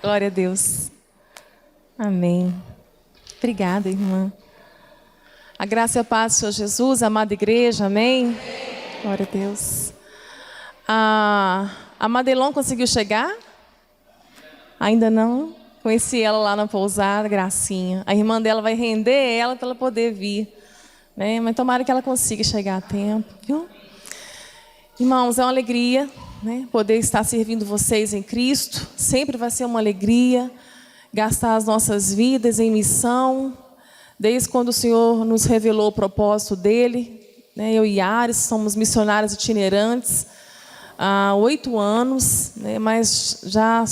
Glória a Deus. Amém. Obrigada, irmã. A graça e a paz do Senhor Jesus, amada igreja, amém? Glória a Deus. A Madelon conseguiu chegar? Ainda não? Conheci ela lá na pousada, gracinha. A irmã dela vai render ela para ela poder vir, né? Mas tomara que ela consiga chegar a tempo, viu? Irmãos, é uma alegria, né, poder estar servindo vocês em Cristo. Sempre vai ser uma alegria gastar as nossas vidas em missão. Desde quando o Senhor nos revelou o propósito dele, né, eu e Ares somos missionários itinerantes há 8 anos, né, mas já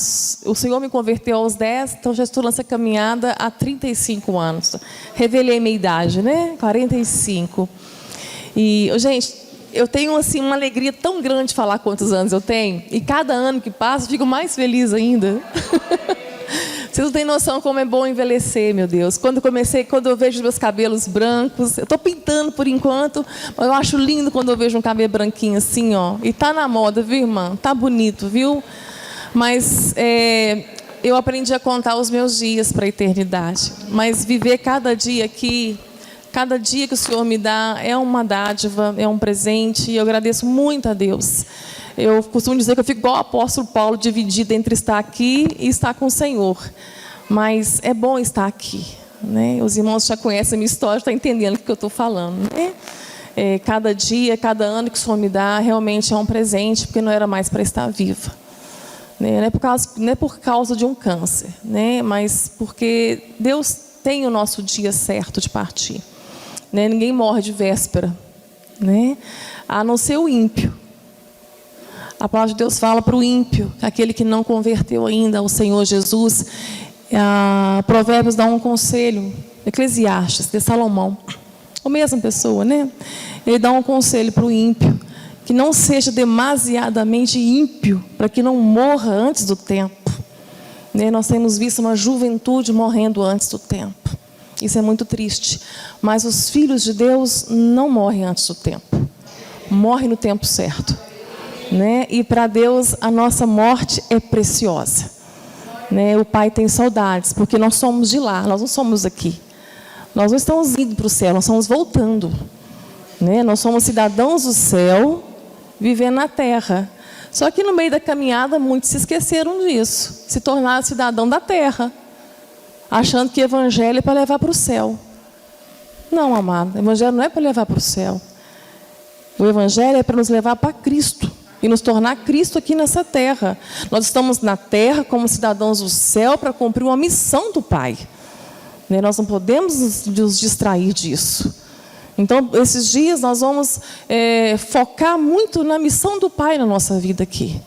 o Senhor me converteu aos 10, então já estou nessa caminhada há 35 anos. Revelei minha idade, né? 45. E, gente, eu tenho assim uma alegria tão grande de falar quantos anos eu tenho, e cada ano que passa eu fico mais feliz ainda. Vocês não têm noção como é bom envelhecer, meu Deus. Quando eu vejo meus cabelos brancos, eu estou pintando por enquanto, mas eu acho lindo quando eu vejo um cabelo branquinho assim, ó. E tá na moda, viu, irmã? Tá bonito, viu? Mas eu aprendi a contar os meus dias para a eternidade. Mas viver cada dia aqui, cada dia que o Senhor me dá é uma dádiva, é um presente, e eu agradeço muito a Deus. Eu costumo dizer que eu fico igual o apóstolo Paulo, dividido entre estar aqui e estar com o Senhor. Mas é bom estar aqui, né? Os irmãos já conhecem a minha história, estão entendendo o que eu estou falando, né? Cada dia, cada ano que o Senhor me dá, realmente é um presente, porque não era mais para estar viva. Né? Não é por causa de um câncer, né? Mas porque Deus tem o nosso dia certo de partir. Né? Ninguém morre de véspera, né? A não ser o ímpio. A palavra de Deus fala para o ímpio, aquele que não converteu ainda ao Senhor Jesus. Provérbios dá um conselho, Eclesiastes, de Salomão, a mesma pessoa, né? Ele dá um conselho para o ímpio, que não seja demasiadamente ímpio, para que não morra antes do tempo. Né? Nós temos visto uma juventude morrendo antes do tempo. Isso é muito triste. Mas os filhos de Deus não morrem antes do tempo. Morrem no tempo certo. Né? E para Deus a nossa morte é preciosa, né? O Pai tem saudades, porque nós somos de lá, nós não somos aqui. Nós não estamos indo para o céu, nós estamos voltando, né? Nós somos cidadãos do céu, vivendo na terra. Só que no meio da caminhada muitos se esqueceram disso, se tornaram cidadão da terra, achando que o evangelho é para levar para o céu. Não, amado, o evangelho não é para levar para o céu. O evangelho é para nos levar para Cristo e nos tornar Cristo aqui nessa terra. Nós estamos na terra como cidadãos do céu para cumprir uma missão do Pai. Né? Nós não podemos nos distrair disso. Então, esses dias nós vamos focar muito na missão do Pai na nossa vida aqui.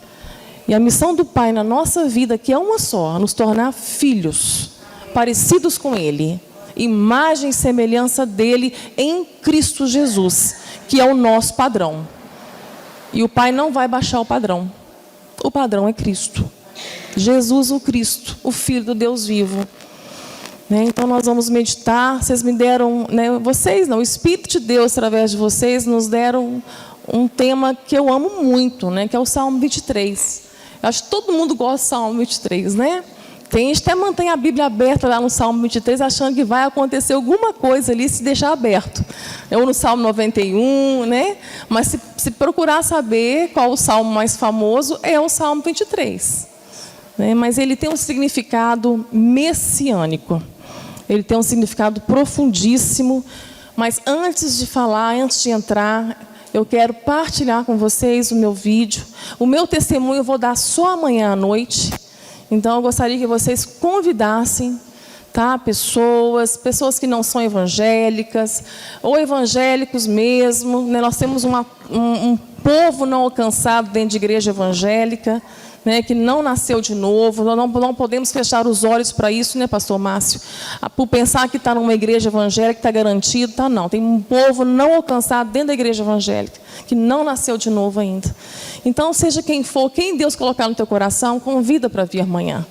E a missão do Pai na nossa vida aqui é uma só: nos tornar filhos, parecidos com Ele, imagem e semelhança dEle em Cristo Jesus, que é o nosso padrão. E o Pai não vai baixar o padrão. O padrão é Cristo. Jesus o Cristo, o Filho do Deus vivo. Né? Então nós vamos meditar. Vocês me deram, né, o Espírito de Deus, através de vocês, nos deram um tema que eu amo muito, né, que é o Salmo 23. Eu acho que todo mundo gosta do Salmo 23, né? Tem gente que até mantém a Bíblia aberta lá no Salmo 23, achando que vai acontecer alguma coisa ali se deixar aberto. Ou no Salmo 91, né? Mas se procurar saber qual o salmo mais famoso, é o Salmo 23. Né? Mas ele tem um significado messiânico. Ele tem um significado profundíssimo. Mas antes de falar, antes de entrar, eu quero partilhar com vocês o meu vídeo. O meu testemunho eu vou dar só amanhã à noite. Então, eu gostaria que vocês convidassem, tá, pessoas que não são evangélicas, ou evangélicos mesmo. Né? Nós temos um povo não alcançado dentro de igreja evangélica, né, que não nasceu de novo. Nós não podemos fechar os olhos para isso, né, pastor Márcio? Por pensar que está numa igreja evangélica, está garantido, tá, não. Tem um povo não alcançado dentro da igreja evangélica, que não nasceu de novo ainda. Então, seja quem for, quem Deus colocar no teu coração, convida para vir amanhã.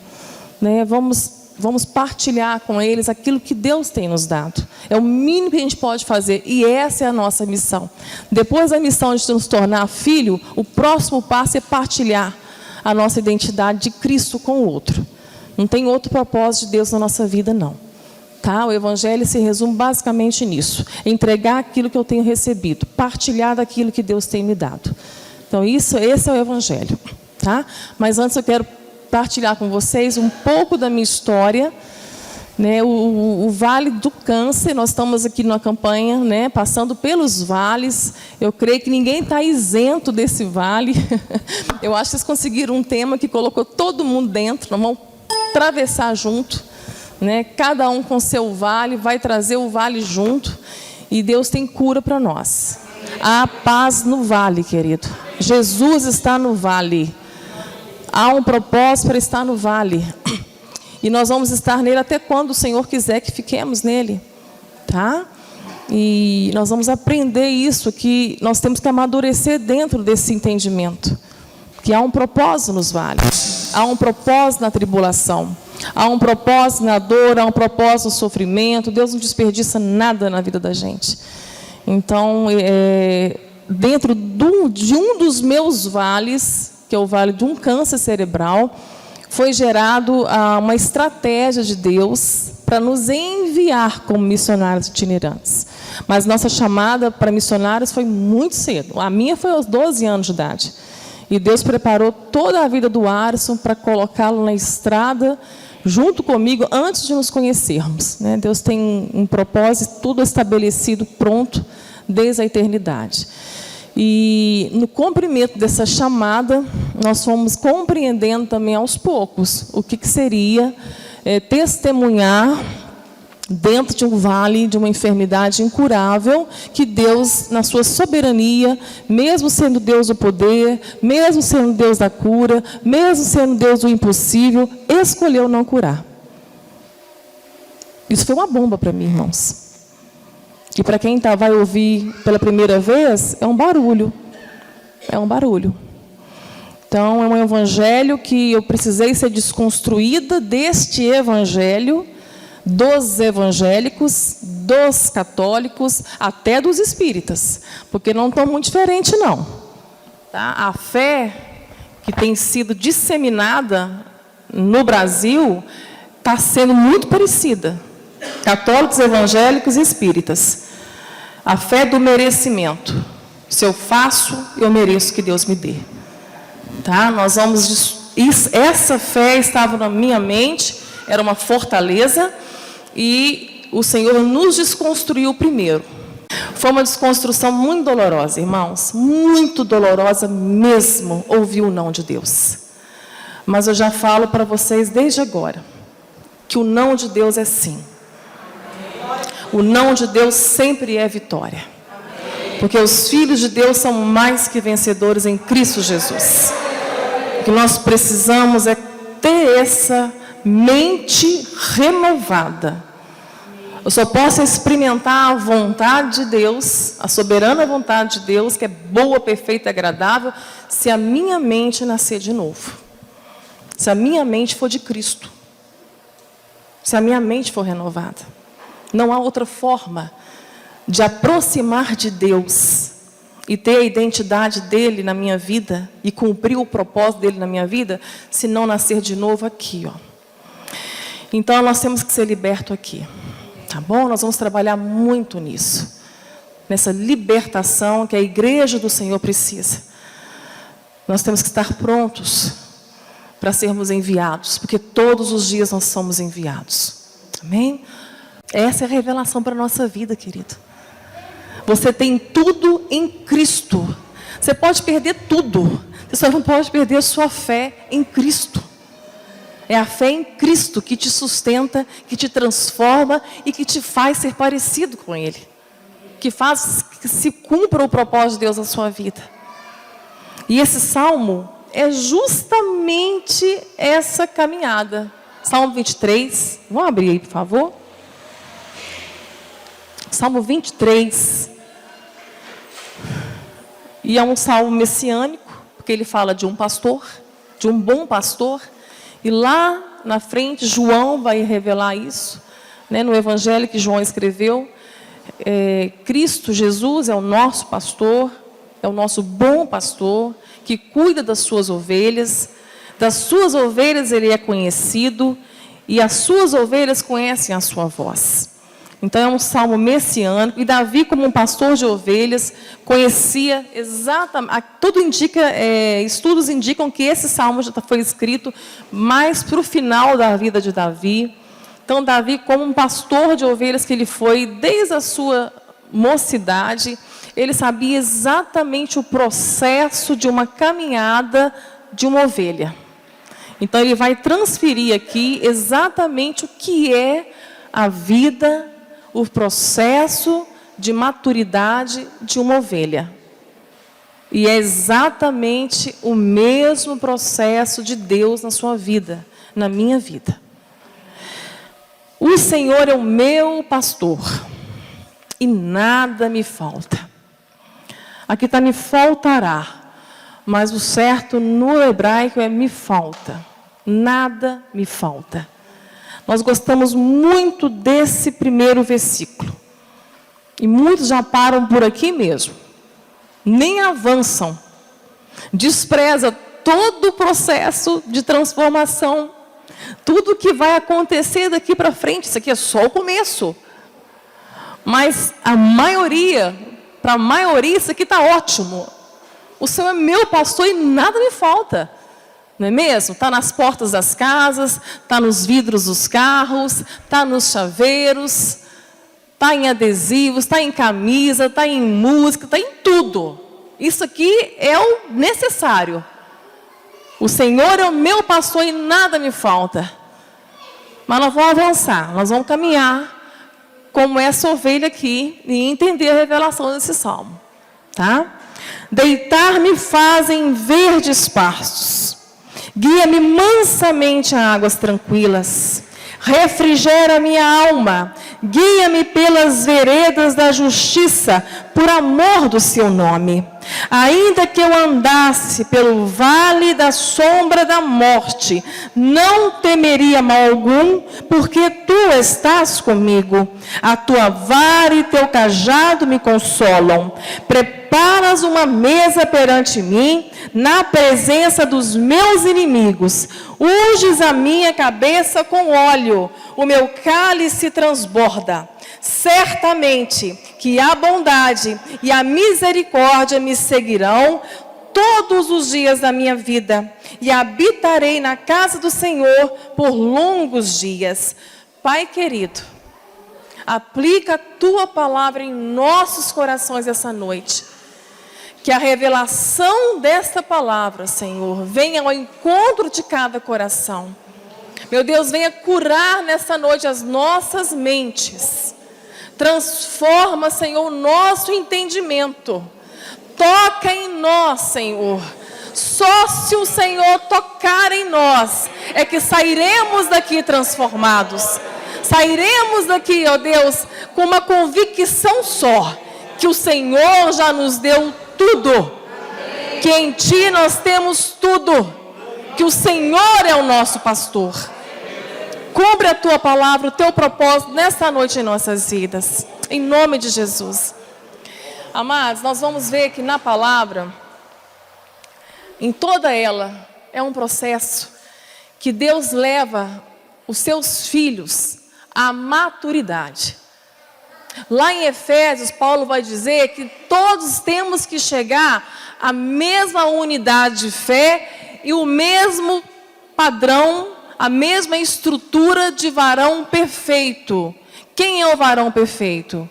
Né? Vamos partilhar com eles aquilo que Deus tem nos dado. É o mínimo que a gente pode fazer, e essa é a nossa missão. Depois da missão de nos tornar filho, o próximo passo é partilhar a nossa identidade de Cristo com o outro. Não tem outro propósito de Deus na nossa vida, não. Tá? O Evangelho se resume basicamente nisso. Entregar aquilo que eu tenho recebido. Partilhar daquilo que Deus tem me dado. Então, esse é o Evangelho. Tá? Mas antes eu quero partilhar com vocês um pouco da minha história. Né, o Vale do Câncer, nós estamos aqui numa campanha, né, passando pelos vales. Eu creio que ninguém está isento desse vale. Eu acho que vocês conseguiram um tema que colocou todo mundo dentro. Nós vamos atravessar junto, né, cada um com seu vale, vai trazer o vale junto. E Deus tem cura para nós. Há paz no vale, querido. Jesus está no vale. Há um propósito para estar no vale. E nós vamos estar nele até quando o Senhor quiser que fiquemos nele. Tá? E nós vamos aprender isso, que nós temos que amadurecer dentro desse entendimento. Que há um propósito nos vales. Há um propósito na tribulação. Há um propósito na dor, há um propósito no sofrimento. Deus não desperdiça nada na vida da gente. Então, dentro de um dos meus vales, que é o vale de um câncer cerebral, foi gerado uma estratégia de Deus para nos enviar como missionários itinerantes. Mas nossa chamada para missionários foi muito cedo. A minha foi aos 12 anos de idade. E Deus preparou toda a vida do Arson para colocá-lo na estrada, junto comigo, antes de nos conhecermos. Né? Deus tem um propósito, tudo estabelecido, pronto, desde a eternidade. E no cumprimento dessa chamada, nós fomos compreendendo também aos poucos o que seria testemunhar dentro de um vale de uma enfermidade incurável, que Deus, na sua soberania, mesmo sendo Deus do poder, mesmo sendo Deus da cura, mesmo sendo Deus do impossível, escolheu não curar. Isso foi uma bomba para mim, irmãos. E para quem vai ouvir pela primeira vez, é um barulho. É um barulho. Então, é um evangelho que eu precisei ser desconstruída deste evangelho, dos evangélicos, dos católicos, até dos espíritas. Porque não estão muito diferentes, não. Tá? A fé que tem sido disseminada no Brasil está sendo muito parecida. Católicos, evangélicos e espíritas. A fé do merecimento. Se eu faço, eu mereço que Deus me dê. Tá? Nós vamos... Essa fé estava na minha mente, era uma fortaleza, e o Senhor nos desconstruiu primeiro. Foi uma desconstrução muito dolorosa, irmãos. Muito dolorosa mesmo, ouvir o não de Deus. Mas eu já falo para vocês desde agora, que o não de Deus é sim. O não de Deus sempre é vitória. Porque os filhos de Deus são mais que vencedores em Cristo Jesus. O que nós precisamos é ter essa mente renovada. Eu só posso experimentar a vontade de Deus, a soberana vontade de Deus, que é boa, perfeita e agradável, se a minha mente nascer de novo. Se a minha mente for de Cristo. Se a minha mente for renovada. Não há outra forma de aproximar de Deus e ter a identidade dele na minha vida e cumprir o propósito dele na minha vida, se não nascer de novo aqui, ó. Então, nós temos que ser libertos aqui, tá bom? Nós vamos trabalhar muito nisso, nessa libertação que a igreja do Senhor precisa. Nós temos que estar prontos para sermos enviados, porque todos os dias nós somos enviados. Amém? Essa é a revelação para a nossa vida, querido. Você tem tudo em Cristo. Você pode perder tudo. Você só não pode perder a sua fé em Cristo. É a fé em Cristo que te sustenta, que te transforma e que te faz ser parecido com Ele. Que faz que se cumpra o propósito de Deus na sua vida. E esse salmo é justamente essa caminhada. Salmo 23. Vamos abrir aí, por favor. Salmo 23, e é um salmo messiânico, porque ele fala de um pastor, de um bom pastor, e lá na frente João vai revelar isso, né, no evangelho que João escreveu. Cristo Jesus é o nosso pastor, é o nosso bom pastor, que cuida das suas ovelhas ele é conhecido, e as suas ovelhas conhecem a sua voz. Então é um salmo messiânico, e Davi, como um pastor de ovelhas, conhecia exatamente, estudos indicam que esse salmo já foi escrito mais para o final da vida de Davi. Então Davi, como um pastor de ovelhas que ele foi desde a sua mocidade, ele sabia exatamente o processo de uma caminhada de uma ovelha. Então ele vai transferir aqui exatamente o que é a vida, o processo de maturidade de uma ovelha. E é exatamente o mesmo processo de Deus na sua vida, na minha vida. O Senhor é o meu pastor, e nada me falta. Aqui está me faltará, mas o certo no hebraico é me falta. Nada me falta. Nós gostamos muito desse primeiro versículo. E muitos já param por aqui mesmo. Nem avançam. Despreza todo o processo de transformação. Tudo que vai acontecer daqui para frente. Isso aqui é só o começo. Mas a maioria, para a maioria, isso aqui está ótimo. O Senhor é meu pastor e nada me falta. Não é mesmo? Está nas portas das casas, está nos vidros dos carros, está nos chaveiros, está em adesivos, está em camisa, está em música, está em tudo. Isso aqui é o necessário. O Senhor é o meu pastor e nada me falta. Mas nós vamos avançar, nós vamos caminhar como essa ovelha aqui e entender a revelação desse salmo. Tá? Deitar-me fazem verdes pastos. Guia-me mansamente a águas tranquilas. Refrigera minha alma. Guia-me pelas veredas da justiça, por amor do seu nome. Ainda que eu andasse pelo vale da sombra da morte, não temeria mal algum, porque tu estás comigo. A tua vara e teu cajado me consolam. Preparas uma mesa perante mim, na presença dos meus inimigos. Unges a minha cabeça com óleo, o meu cálice transborda. Certamente que a bondade e a misericórdia me seguirão todos os dias da minha vida, e habitarei na casa do Senhor por longos dias. Pai querido, aplica a tua palavra em nossos corações essa noite. Que a revelação desta palavra, Senhor, venha ao encontro de cada coração. Meu Deus, venha curar nessa noite as nossas mentes. Transforma, Senhor, o nosso entendimento. Toca em nós, Senhor. Só se o Senhor tocar em nós, é que sairemos daqui transformados. Sairemos daqui, ó Deus, com uma convicção só, que o Senhor já nos deu tudo. Que em Ti nós temos tudo. Que o Senhor é o nosso pastor. Cumpre a Tua palavra, o Teu propósito nessa noite em nossas vidas. Em nome de Jesus. Amados, nós vamos ver que na palavra, em toda ela, é um processo que Deus leva os seus filhos à maturidade. Lá em Efésios, Paulo vai dizer que todos temos que chegar à mesma unidade de fé e o mesmo padrão, a mesma estrutura de varão perfeito. Quem é o varão perfeito?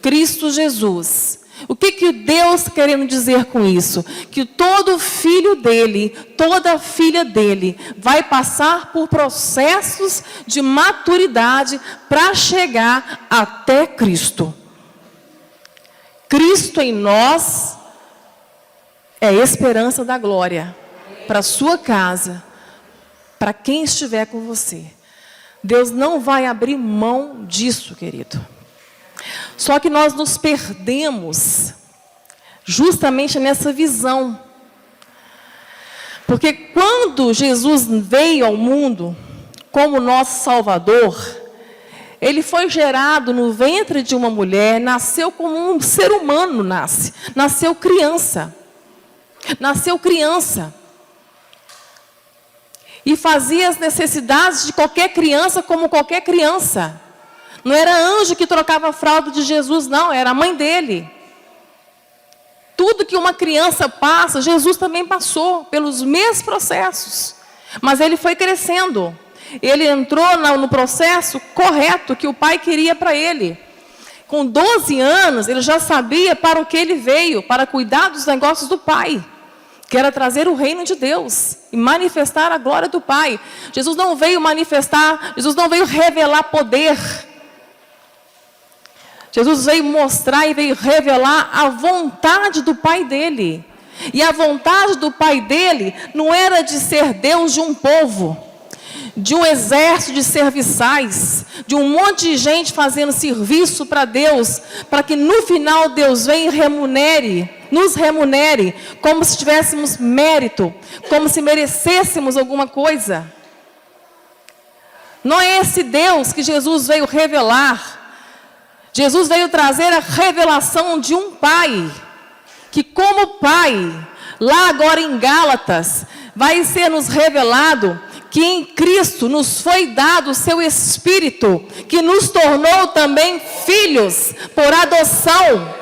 Cristo Jesus. O que Deus querendo dizer com isso? Que todo filho dele, toda filha dele, vai passar por processos de maturidade para chegar até Cristo. Cristo em nós é a esperança da glória para a sua casa, para quem estiver com você. Deus não vai abrir mão disso, querido. Só que nós nos perdemos justamente nessa visão. Porque quando Jesus veio ao mundo como nosso Salvador, Ele foi gerado no ventre de uma mulher, nasceu como um ser humano nasce. Nasceu criança. Nasceu criança. e fazia as necessidades de qualquer criança como qualquer criança. Não era anjo que trocava a fralda de Jesus, não, era a mãe dele. Tudo que uma criança passa, Jesus também passou pelos mesmos processos. Mas ele foi crescendo. Ele entrou no processo correto que o pai queria para ele. Com 12 anos, ele já sabia para o que ele veio, para cuidar dos negócios do pai, que era trazer o reino de Deus e manifestar a glória do Pai. Jesus não veio manifestar, Jesus não veio revelar poder. Jesus veio mostrar e veio revelar a vontade do Pai dele. E a vontade do Pai dele não era de ser Deus de um povo, de um exército de serviçais, de um monte de gente fazendo serviço para Deus, para que no final Deus venha e nos remunere, como se tivéssemos mérito, como se merecêssemos alguma coisa. Não é esse Deus que Jesus veio revelar. Jesus veio trazer a revelação de um Pai, que como Pai, lá agora em Gálatas, vai ser nos revelado que em Cristo nos foi dado o seu Espírito, que nos tornou também filhos por adoção.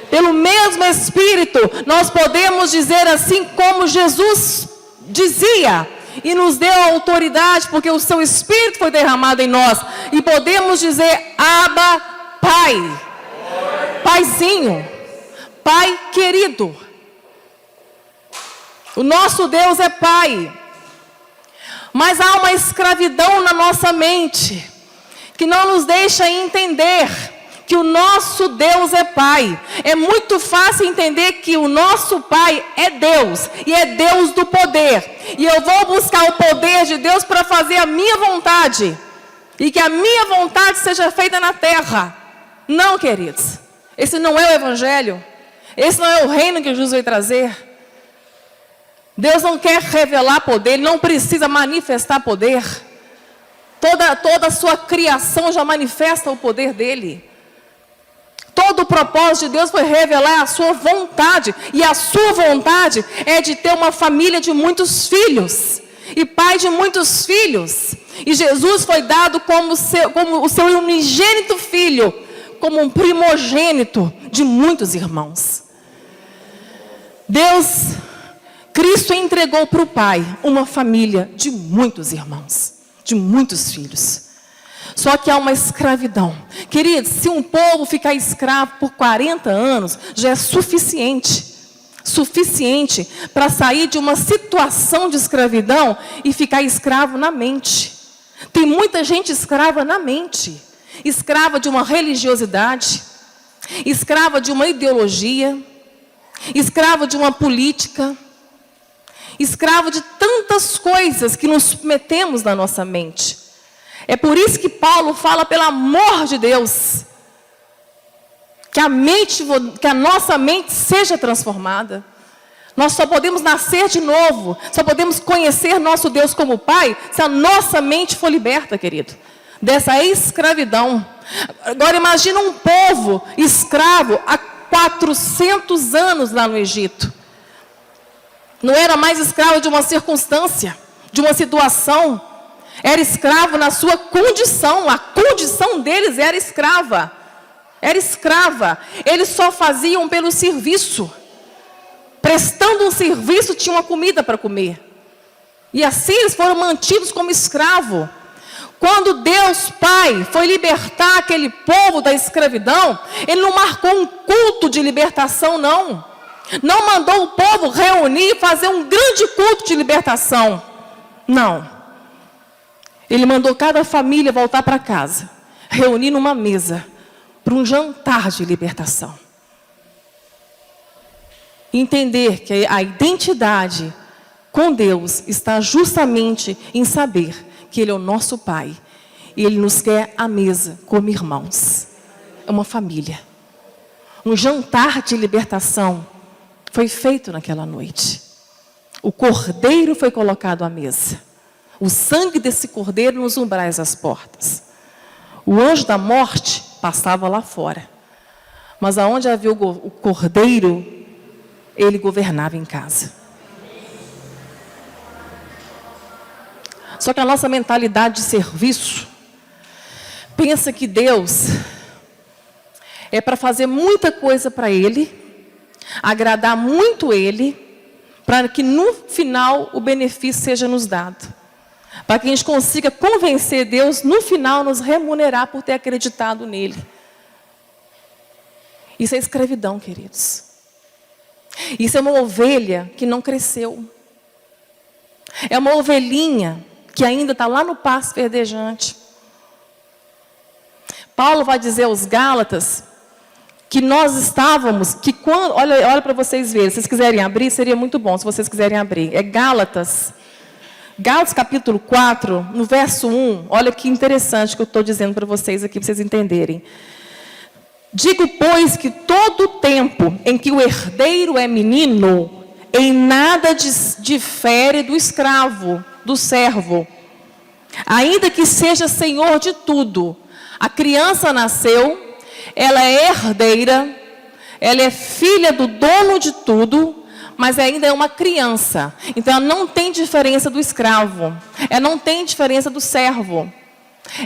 Pelo mesmo Espírito, nós podemos dizer assim como Jesus dizia, e nos deu a autoridade, porque o seu Espírito foi derramado em nós, e podemos dizer, Abba, Pai, Paizinho, Pai querido. O nosso Deus é Pai. Mas há uma escravidão na nossa mente, que não nos deixa entender que o nosso Deus é Pai. É muito fácil entender que o nosso Pai é Deus, e é Deus do poder. E eu vou buscar o poder de Deus para fazer a minha vontade, e que a minha vontade seja feita na terra. Não, queridos, esse não é o Evangelho, esse não é o reino que Jesus veio trazer. Deus não quer revelar poder, Ele não precisa manifestar poder. Toda a sua criação já manifesta o poder dEle. Todo o propósito de Deus foi revelar a sua vontade. E a sua vontade é de ter uma família de muitos filhos. E pai de muitos filhos. E Jesus foi dado como o seu unigênito filho, como um primogênito de muitos irmãos. Cristo entregou para o Pai uma família de muitos irmãos, de muitos filhos. Só que há uma escravidão. Queridos, se um povo ficar escravo por 40 anos, já é suficiente para sair de uma situação de escravidão e ficar escravo na mente. Tem muita gente escrava na mente, escrava de uma religiosidade, escrava de uma ideologia, escrava de uma política, escravo de tantas coisas que nos metemos na nossa mente. É por isso que Paulo fala, pelo amor de Deus, que a nossa mente seja transformada. Nós só podemos nascer de novo, só podemos conhecer nosso Deus como Pai, se a nossa mente for liberta, querido, dessa escravidão. Agora imagina um povo escravo há 400 anos lá no Egito. Não era mais escravo de uma circunstância, de uma situação. Era escravo na sua condição. A condição deles era escrava. Era escrava. Eles só faziam pelo serviço. Prestando um serviço, tinham uma comida para comer. E assim eles foram mantidos como escravo. Quando Deus Pai foi libertar aquele povo da escravidão, Ele não marcou um culto de libertação, não. Não mandou o povo reunir e fazer um grande culto de libertação. Não. Ele mandou cada família voltar para casa, reunir numa mesa, para um jantar de libertação. Entender que a identidade com Deus está justamente em saber que Ele é o nosso Pai. E Ele nos quer à mesa como irmãos. É uma família. Um jantar de libertação foi feito naquela noite. O cordeiro foi colocado à mesa. O sangue desse cordeiro nos umbrais das portas. O anjo da morte passava lá fora. Mas aonde havia o cordeiro, ele governava em casa. Só que a nossa mentalidade de serviço pensa que Deus é para fazer muita coisa para Ele, agradar muito Ele, para que no final o benefício seja nos dado. Para que a gente consiga convencer Deus, no final, nos remunerar por ter acreditado nele. Isso é escravidão, queridos. Isso é uma ovelha que não cresceu. É uma ovelhinha que ainda está lá no pasto verdejante. Paulo vai dizer aos Gálatas que nós estávamos, que quando, olha para vocês verem, se vocês quiserem abrir, seria muito bom se vocês quiserem abrir. É Gálatas capítulo 4, no verso 1, olha que interessante que eu estou dizendo para vocês aqui, para vocês entenderem. Digo, pois, que todo o tempo em que o herdeiro é menino, em nada difere do escravo, do servo. Ainda que seja senhor de tudo, a criança nasceu, ela é herdeira, ela é filha do dono de tudo, mas ainda é uma criança. Então, ela não tem diferença do escravo. Ela não tem diferença do servo.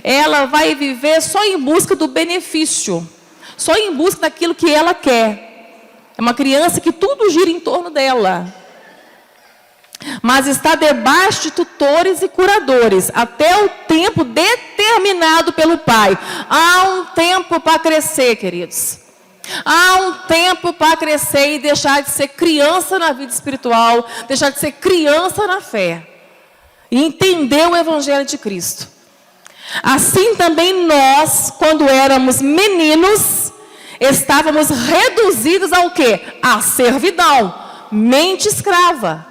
Ela vai viver só em busca do benefício. Só em busca daquilo que ela quer. É uma criança que tudo gira em torno dela. Mas está debaixo de tutores e curadores, até o tempo determinado pelo Pai. Há um tempo para crescer, queridos. Há um tempo para crescer e deixar de ser criança na vida espiritual, deixar de ser criança na fé. E entender o Evangelho de Cristo. Assim também nós, quando éramos meninos, estávamos reduzidos ao quê? À servidão, mente escrava.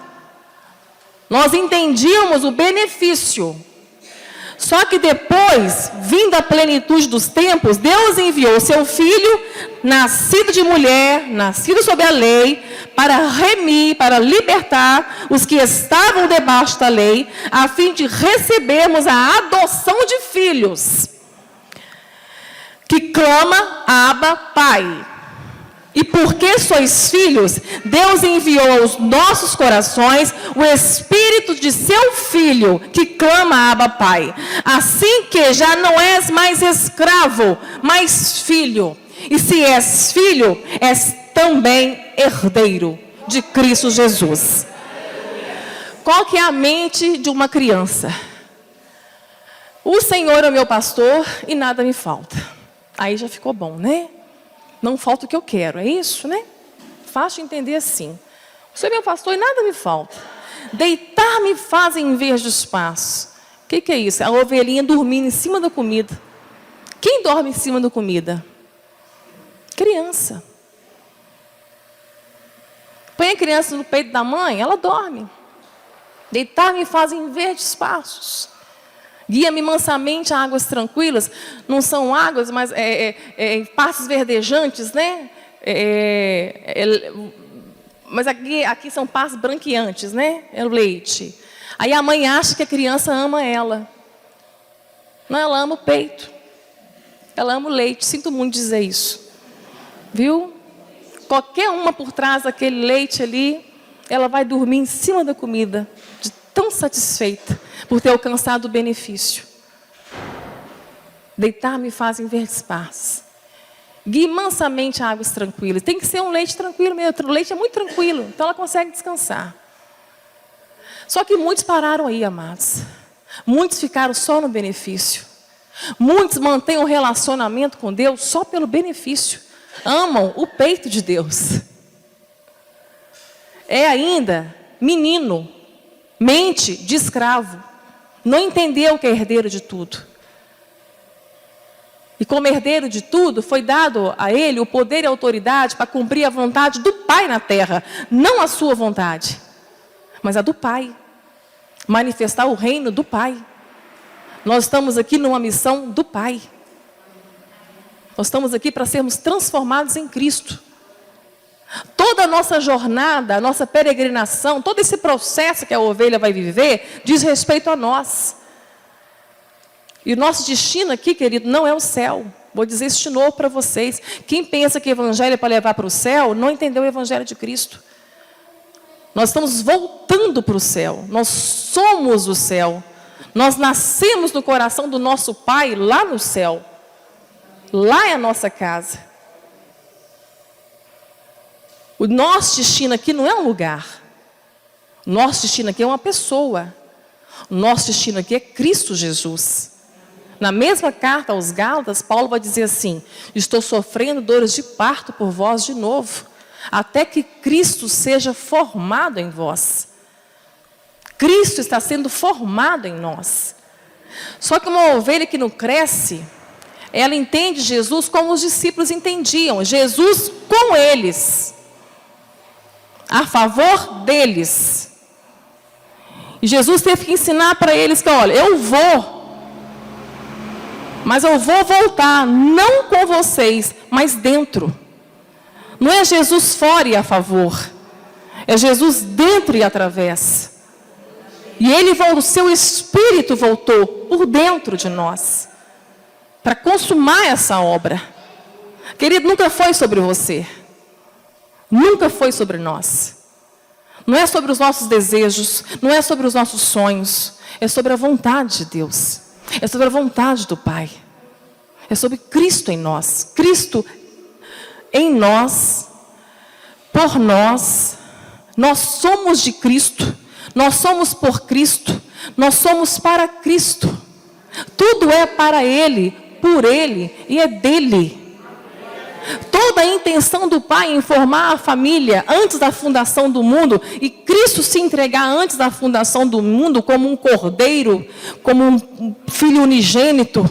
Nós entendíamos o benefício. Só que depois, vindo a plenitude dos tempos, Deus enviou o seu Filho, nascido de mulher, nascido sob a lei, para remir, para libertar os que estavam debaixo da lei, a fim de recebermos a adoção de filhos, que clama, Abba, Pai. E porque sois filhos, Deus enviou aos nossos corações o Espírito de seu Filho, que clama, Abba, Pai. Assim que já não és mais escravo, mas filho. E se és filho, és também herdeiro de Cristo Jesus. Qual que é a mente de uma criança? O Senhor é o meu pastor e nada me falta. Aí já ficou bom, né? Não falta o que eu quero, é isso, né? Fácil entender assim. O Senhor é meu pastor e nada me falta. Deitar-me faz em verdes pastos. O que é isso? A ovelhinha dormindo em cima da comida. Quem dorme em cima da comida? Criança. Põe a criança no peito da mãe, ela dorme. Deitar-me faz em verdes pastos. Guia-me mansamente a águas tranquilas. Não são águas, mas pastos verdejantes, né? Mas aqui são pastos branqueantes, né? É o leite. Aí a mãe acha que a criança ama ela. Não, ela ama o peito. Ela ama o leite. Sinto muito dizer isso. Viu? Qualquer uma por trás daquele leite ali, ela vai dormir em cima da comida, de tão satisfeita por ter alcançado o benefício. Deitar-me faz em verdes pastos. Guie mansamente a águas tranquilas. Tem que ser um leite tranquilo mesmo. O leite é muito tranquilo, então ela consegue descansar. Só que muitos pararam aí, amados. Muitos ficaram só no benefício. Muitos mantêm um relacionamento com Deus só pelo benefício. Amam o peito de Deus. É ainda menino, mente de escravo. Não entendeu que é herdeiro de tudo. E como herdeiro de tudo, foi dado a ele o poder e a autoridade para cumprir a vontade do Pai na terra. Não a sua vontade, mas a do Pai. Manifestar o reino do Pai. Nós estamos aqui numa missão do Pai. Nós estamos aqui para sermos transformados em Cristo. Toda a nossa jornada, a nossa peregrinação, todo esse processo que a ovelha vai viver, diz respeito a nós. E o nosso destino aqui, querido, não é o céu. Vou dizer isso de novo para vocês. Quem pensa que o evangelho é para levar para o céu, não entendeu o evangelho de Cristo. Nós estamos voltando para o céu. Nós somos o céu. Nós nascemos no coração do nosso Pai lá no céu. Lá é a nossa casa. O nosso destino aqui não é um lugar. O nosso destino aqui é uma pessoa. O nosso destino aqui é Cristo Jesus. Na mesma carta aos Gálatas, Paulo vai dizer assim: estou sofrendo dores de parto por vós de novo, até que Cristo seja formado em vós. Cristo está sendo formado em nós. Só que uma ovelha que não cresce, ela entende Jesus como os discípulos entendiam. Jesus com eles, a favor deles. E Jesus teve que ensinar para eles que, olha, eu vou, mas eu vou voltar, não com vocês, mas dentro. Não é Jesus fora e a favor, é Jesus dentro e através. E o seu Espírito voltou por dentro de nós, para consumar essa obra. Querido, nunca foi sobre você, nunca foi sobre nós. Não é sobre os nossos desejos, não é sobre os nossos sonhos, é sobre a vontade de Deus, é sobre a vontade do Pai, é sobre Cristo em nós. Cristo em nós, por nós, nós somos de Cristo, nós somos por Cristo, nós somos para Cristo. Tudo é para Ele, por Ele e é dele. Toda a intenção do Pai em formar a família antes da fundação do mundo e Cristo se entregar antes da fundação do mundo como um cordeiro, como um filho unigênito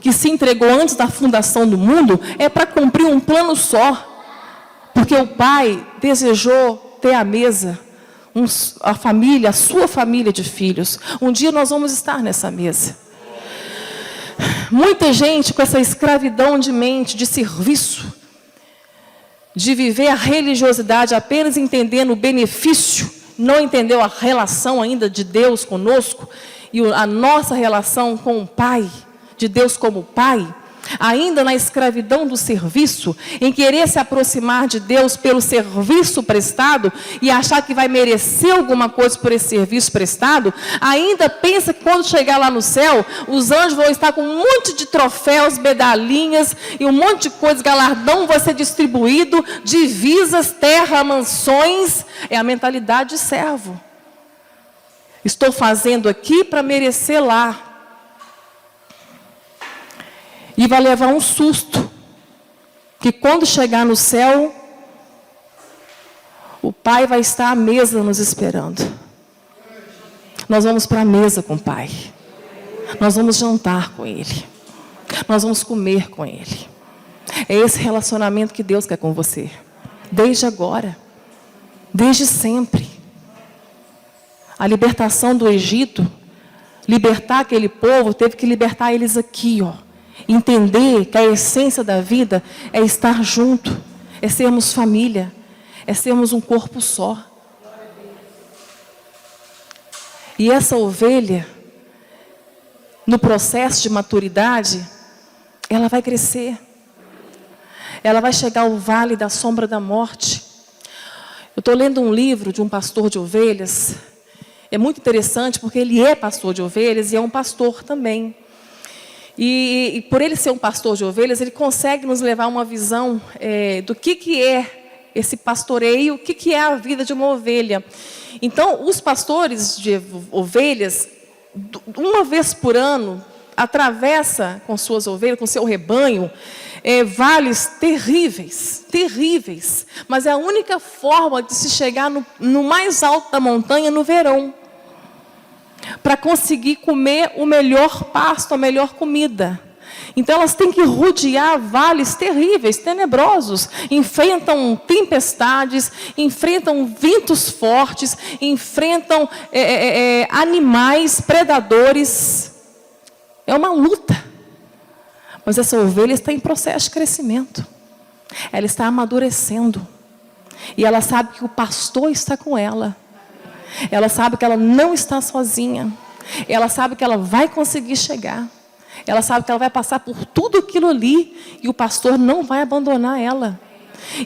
que se entregou antes da fundação do mundo, é para cumprir um plano só. Porque o Pai desejou ter à mesa a família, a sua família de filhos. Um dia nós vamos estar nessa mesa. Muita gente com essa escravidão de mente, de serviço, de viver a religiosidade apenas entendendo o benefício, não entendeu a relação ainda de Deus conosco e a nossa relação com o Pai, de Deus como Pai, ainda na escravidão do serviço, em querer se aproximar de Deus pelo serviço prestado e achar que vai merecer alguma coisa por esse serviço prestado, ainda pensa que quando chegar lá no céu, os anjos vão estar com um monte de troféus, medalhinhas e um monte de coisa, galardão vai ser distribuído, divisas, terra, mansões. É a mentalidade de servo. Estou fazendo aqui para merecer lá. E vai levar um susto, que quando chegar no céu, o Pai vai estar à mesa nos esperando. Nós vamos para a mesa com o Pai. Nós vamos jantar com Ele. Nós vamos comer com Ele. É esse relacionamento que Deus quer com você. Desde agora. Desde sempre. A libertação do Egito, libertar aquele povo, teve que libertar eles aqui, ó. Entender que a essência da vida é estar junto, é sermos família, é sermos um corpo só. E essa ovelha, no processo de maturidade, ela vai crescer. Ela vai chegar ao vale da sombra da morte. Eu estou lendo um livro de um pastor de ovelhas. É muito interessante porque ele é pastor de ovelhas e é um pastor também. E por ele ser um pastor de ovelhas, ele consegue nos levar a uma visão do que é esse pastoreio, o que é a vida de uma ovelha. Então, os pastores de ovelhas, uma vez por ano, atravessa com suas ovelhas, com seu rebanho, vales terríveis, terríveis. Mas é a única forma de se chegar no mais alto da montanha no verão, para conseguir comer o melhor pasto, a melhor comida. Então elas têm que rodear vales terríveis, tenebrosos, enfrentam tempestades, enfrentam ventos fortes, enfrentam animais, predadores. É uma luta. Mas essa ovelha está em processo de crescimento. Ela está amadurecendo. E ela sabe que o pastor está com ela. Ela sabe que ela não está sozinha. Ela sabe que ela vai conseguir chegar. Ela sabe que ela vai passar por tudo aquilo ali. E o pastor não vai abandonar ela.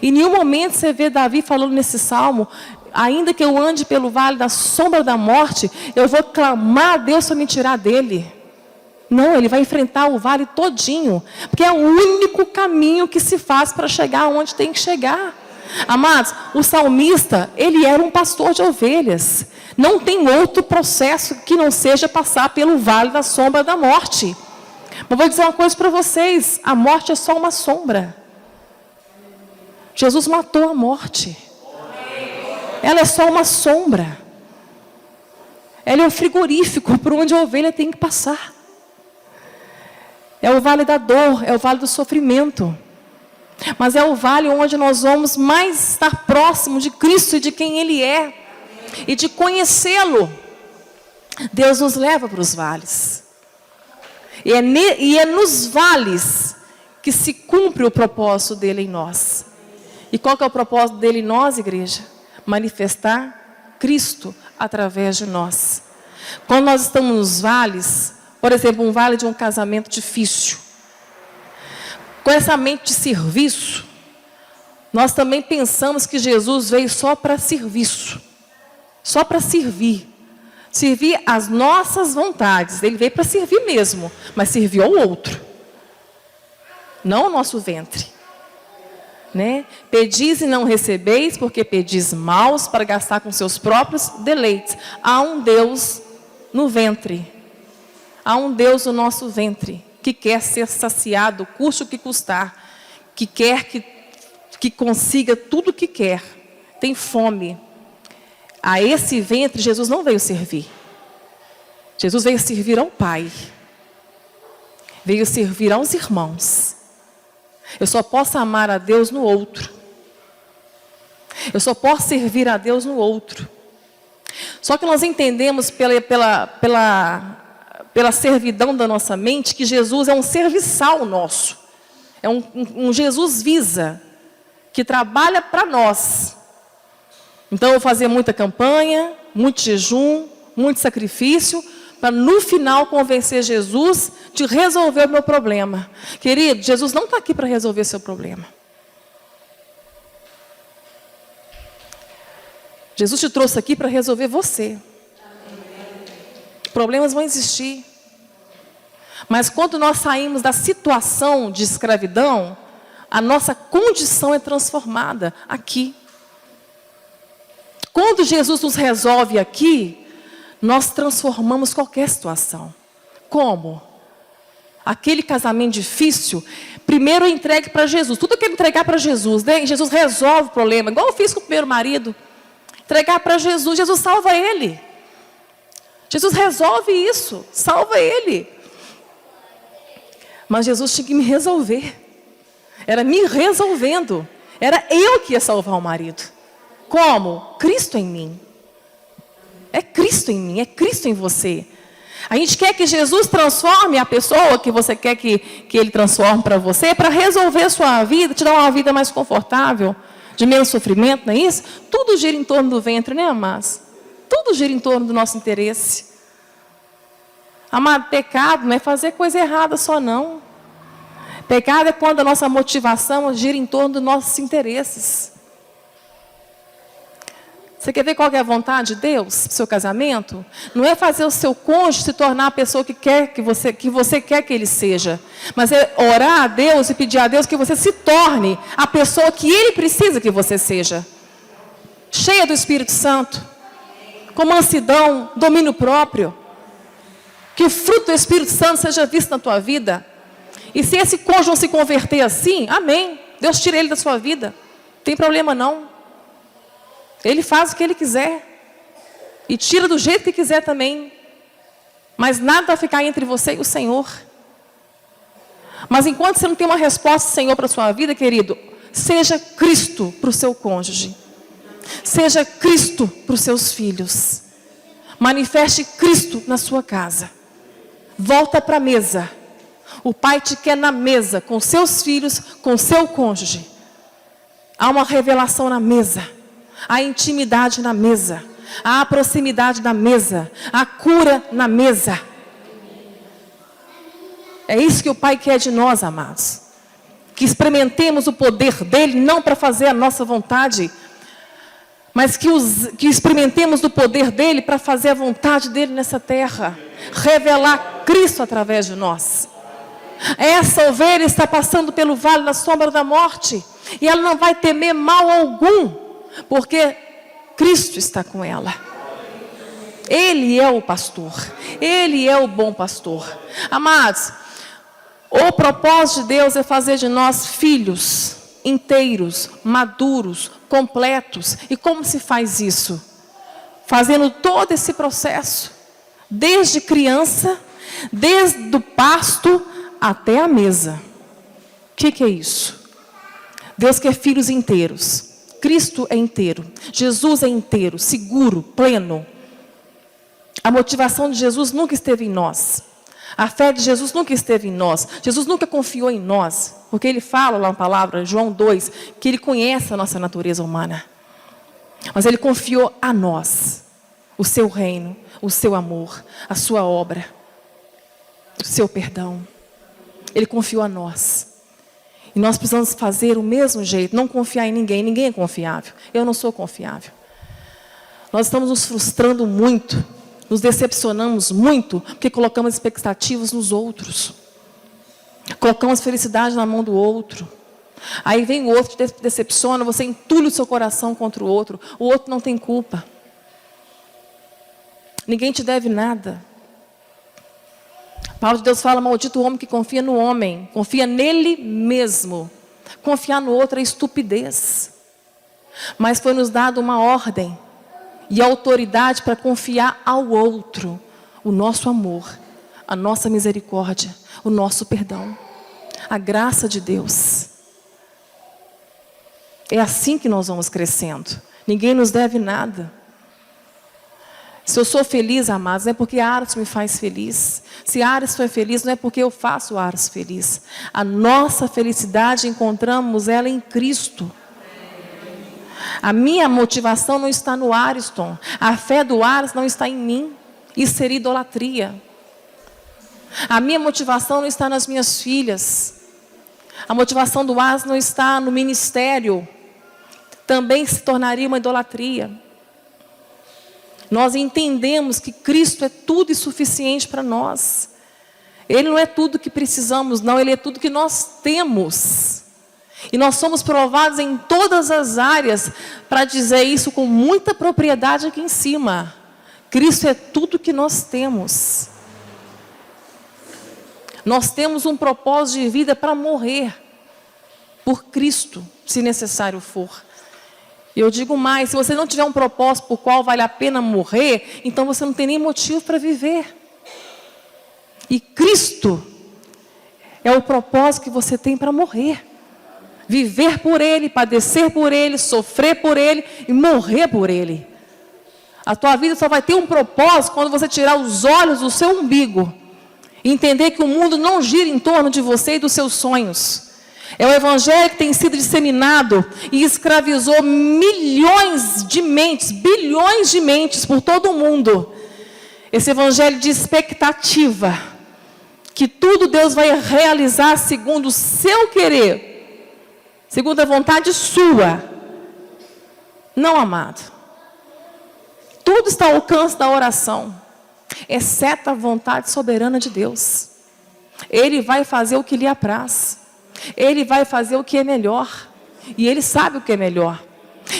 Em nenhum momento você vê Davi falando nesse salmo: ainda que eu ande pelo vale da sombra da morte, eu vou clamar a Deus para me tirar dele. Não, ele vai enfrentar o vale todinho, porque é o único caminho que se faz para chegar onde tem que chegar. Amados, o salmista, ele era um pastor de ovelhas. Não tem outro processo que não seja passar pelo vale da sombra da morte. Mas vou dizer uma coisa para vocês, a morte é só uma sombra. Jesus matou a morte. Ela é só uma sombra. Ela é o frigorífico por onde a ovelha tem que passar. É o vale da dor, é o vale do sofrimento. Mas é o vale onde nós vamos mais estar próximo de Cristo e de quem Ele é. E de conhecê-lo. Deus nos leva para os vales. E é nos vales que se cumpre o propósito dele em nós. E qual que é o propósito dele em nós, igreja? Manifestar Cristo através de nós. Quando nós estamos nos vales, por exemplo, um vale de um casamento difícil, com essa mente de serviço, nós também pensamos que Jesus veio só para serviço, só para servir. Servir as nossas vontades. Ele veio para servir mesmo, mas serviu ao outro, não ao nosso ventre. Né? Pedis e não recebeis, porque pedis maus para gastar com seus próprios deleites. Há um Deus no ventre. Há um Deus no nosso ventre, que quer ser saciado, custe o que custar, que quer que consiga tudo o que quer, tem fome. A esse ventre Jesus não veio servir. Jesus veio servir ao Pai. Veio servir aos irmãos. Eu só posso amar a Deus no outro. Eu só posso servir a Deus no outro. Só que nós entendemos pela servidão da nossa mente que Jesus é um serviçal nosso. É um Jesus visa, que trabalha para nós. Então eu vou fazer muita campanha, muito jejum, muito sacrifício, para no final convencer Jesus de resolver o meu problema. Querido, Jesus não está aqui para resolver seu problema. Jesus te trouxe aqui para resolver você. Problemas vão existir. Mas quando nós saímos da situação de escravidão, a nossa condição é transformada aqui. Quando Jesus nos resolve aqui, nós transformamos qualquer situação. Como? Aquele casamento difícil, primeiro eu entregue para Jesus. Tudo eu quero entregar para Jesus, né? E Jesus resolve o problema, igual eu fiz com o primeiro marido. Entregar para Jesus, Jesus salva ele. Jesus resolve isso, salva ele. Mas Jesus tinha que me resolver. Era me resolvendo. Era eu que ia salvar o marido. Como? Cristo em mim. É Cristo em mim, é Cristo em você. A gente quer que Jesus transforme a pessoa que você quer que Ele transforme para você, para resolver a sua vida, te dar uma vida mais confortável, de menos sofrimento, não é isso? Tudo gira em torno do ventre, né, amados? Tudo gira em torno do nosso interesse. Amado, pecado não é fazer coisa errada só não. Pecado é quando a nossa motivação gira em torno dos nossos interesses. Você quer ver qual é a vontade de Deus para o seu casamento? Não é fazer o seu cônjuge se tornar a pessoa que você quer que ele seja. Mas é orar a Deus e pedir a Deus que você se torne a pessoa que Ele precisa que você seja. Cheia do Espírito Santo. Com mansidão, domínio próprio. Que o fruto do Espírito Santo seja visto na tua vida. E se esse cônjuge não se converter assim, amém. Deus tira ele da sua vida. Não tem problema não. Ele faz o que Ele quiser. E tira do jeito que quiser também. Mas nada vai ficar entre você e o Senhor. Mas enquanto você não tem uma resposta do Senhor para a sua vida, querido, seja Cristo para o seu cônjuge. Seja Cristo para os seus filhos. Manifeste Cristo na sua casa. Volta para a mesa. O Pai te quer na mesa, com seus filhos, com seu cônjuge. Há uma revelação na mesa. Há intimidade na mesa. Há proximidade na mesa. Há cura na mesa. É isso que o Pai quer de nós, amados. Que experimentemos o poder dEle, não para fazer a nossa vontade, mas que experimentemos do poder dele para fazer a vontade dele nessa terra, revelar Cristo através de nós. Essa ovelha está passando pelo vale da sombra da morte, e ela não vai temer mal algum, porque Cristo está com ela. Ele é o pastor, ele é o bom pastor. Amados, o propósito de Deus é fazer de nós filhos inteiros, maduros, completos. E como se faz isso? Fazendo todo esse processo, desde criança, desde o pasto até a mesa. O que é isso? Deus quer filhos inteiros. Cristo é inteiro, Jesus é inteiro, seguro, pleno. A motivação de Jesus nunca esteve em nós. A fé de Jesus nunca esteve em nós. Jesus nunca confiou em nós. Porque ele fala lá na palavra, João 2, que ele conhece a nossa natureza humana. Mas ele confiou a nós. O seu reino, o seu amor, a sua obra, o seu perdão. Ele confiou a nós. E nós precisamos fazer o mesmo jeito. Não confiar em ninguém. Ninguém é confiável. Eu não sou confiável. Nós estamos nos frustrando muito. Nos decepcionamos muito, porque colocamos expectativas nos outros. Colocamos felicidade na mão do outro. Aí vem o outro, te decepciona, você entulha o seu coração contra o outro não tem culpa. Ninguém te deve nada. A palavra de Deus fala, maldito o homem que confia no homem, confia nele mesmo. Confiar no outro é estupidez. Mas foi nos dado uma ordem e autoridade para confiar ao outro o nosso amor, a nossa misericórdia, o nosso perdão, a graça de Deus. É assim que nós vamos crescendo. Ninguém nos deve nada. Se eu sou feliz, amados, não é porque Aros me faz feliz. Se Aros foi feliz, não é porque eu faço Aros feliz. A nossa felicidade, encontramos ela em Cristo. A minha motivação não está no Ariston. A fé do Aris não está em mim. Isso seria idolatria. A minha motivação não está nas minhas filhas. A motivação do Aris não está no ministério. Também se tornaria uma idolatria. Nós entendemos que Cristo é tudo e suficiente para nós. Ele não é tudo que precisamos, não. Ele é tudo que nós temos. E nós somos provados em todas as áreas para dizer isso com muita propriedade aqui em cima. Cristo é tudo que nós temos. Nós temos um propósito de vida para morrer por Cristo, se necessário for. Eu digo mais, se você não tiver um propósito por qual vale a pena morrer, então você não tem nem motivo para viver. E Cristo é o propósito que você tem para morrer. Viver por Ele, padecer por Ele, sofrer por Ele e morrer por Ele. A tua vida só vai ter um propósito quando você tirar os olhos do seu umbigo. E entender que o mundo não gira em torno de você e dos seus sonhos. É o evangelho que tem sido disseminado e escravizou milhões de mentes, bilhões de mentes por todo o mundo. Esse evangelho de expectativa. Que tudo Deus vai realizar segundo o seu querer. Segundo a vontade sua. Não, amado. Tudo está ao alcance da oração. Exceto a vontade soberana de Deus. Ele vai fazer o que lhe apraz. Ele vai fazer o que é melhor. E Ele sabe o que é melhor.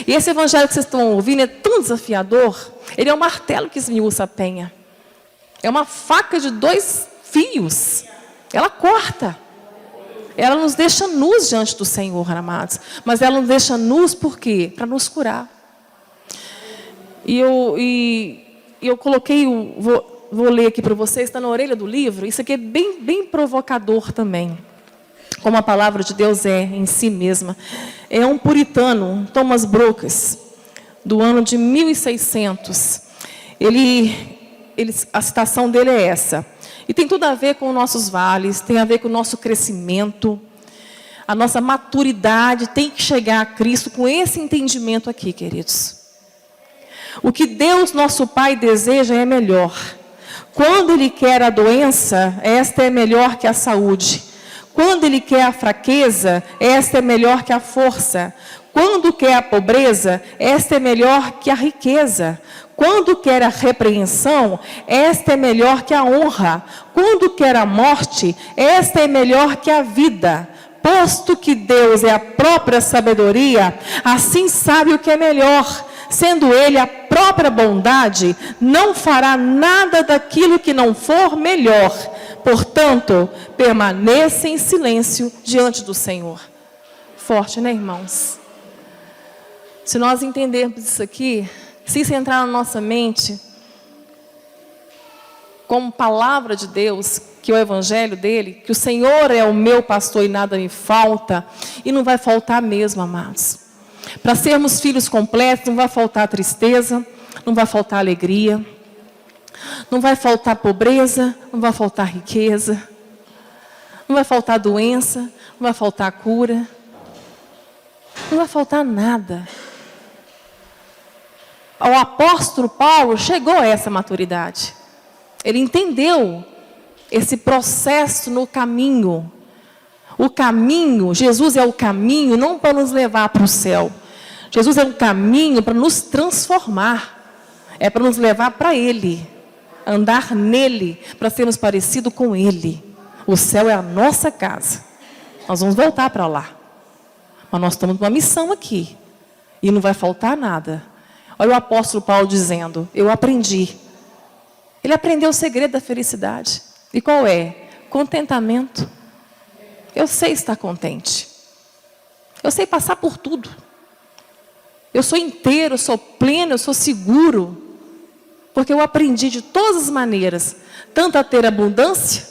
E esse evangelho que vocês estão ouvindo é tão desafiador. Ele é um martelo que esmiuça a penha. É uma faca de 2 fios. Ela corta. Ela nos deixa nus diante do Senhor, amados. Mas ela nos deixa nus por quê? Para nos curar. E eu coloquei, vou ler aqui para vocês, está na orelha do livro. Isso aqui é bem provocador também. Como a palavra de Deus é em si mesma. É um puritano, Thomas Brooks, do ano de 1600. A citação dele é essa. E tem tudo a ver com os nossos vales, tem a ver com o nosso crescimento. A nossa maturidade tem que chegar a Cristo com esse entendimento aqui, queridos. O que Deus, nosso Pai, deseja é melhor. Quando Ele quer a doença, esta é melhor que a saúde. Quando Ele quer a fraqueza, esta é melhor que a força. Quando quer a pobreza, esta é melhor que a riqueza. Quando quer a repreensão, esta é melhor que a honra. Quando quer a morte, esta é melhor que a vida. Posto que Deus é a própria sabedoria, assim sabe o que é melhor. Sendo Ele a própria bondade, não fará nada daquilo que não for melhor. Portanto, permaneça em silêncio diante do Senhor. Forte, né, irmãos? Se nós entendermos isso aqui, se isso entrar na nossa mente, como palavra de Deus, que é o evangelho dele, que o Senhor é o meu pastor e nada me falta, e não vai faltar mesmo, amados. Para sermos filhos completos, não vai faltar tristeza, não vai faltar alegria, não vai faltar pobreza, não vai faltar riqueza, não vai faltar doença, não vai faltar cura, não vai faltar nada. O apóstolo Paulo chegou a essa maturidade. Ele entendeu esse processo no caminho. O caminho, Jesus é o caminho não para nos levar para o céu. Jesus é o caminho para nos transformar. É para nos levar para Ele. Andar nele, para sermos parecidos com Ele. O céu é a nossa casa. Nós vamos voltar para lá. Mas nós estamos numa missão aqui. E não vai faltar nada. Olha o apóstolo Paulo dizendo, eu aprendi. Ele aprendeu o segredo da felicidade. E qual é? Contentamento. Eu sei estar contente. Eu sei passar por tudo. Eu sou inteiro, eu sou pleno, eu sou seguro. Porque eu aprendi de todas as maneiras, tanto a ter abundância,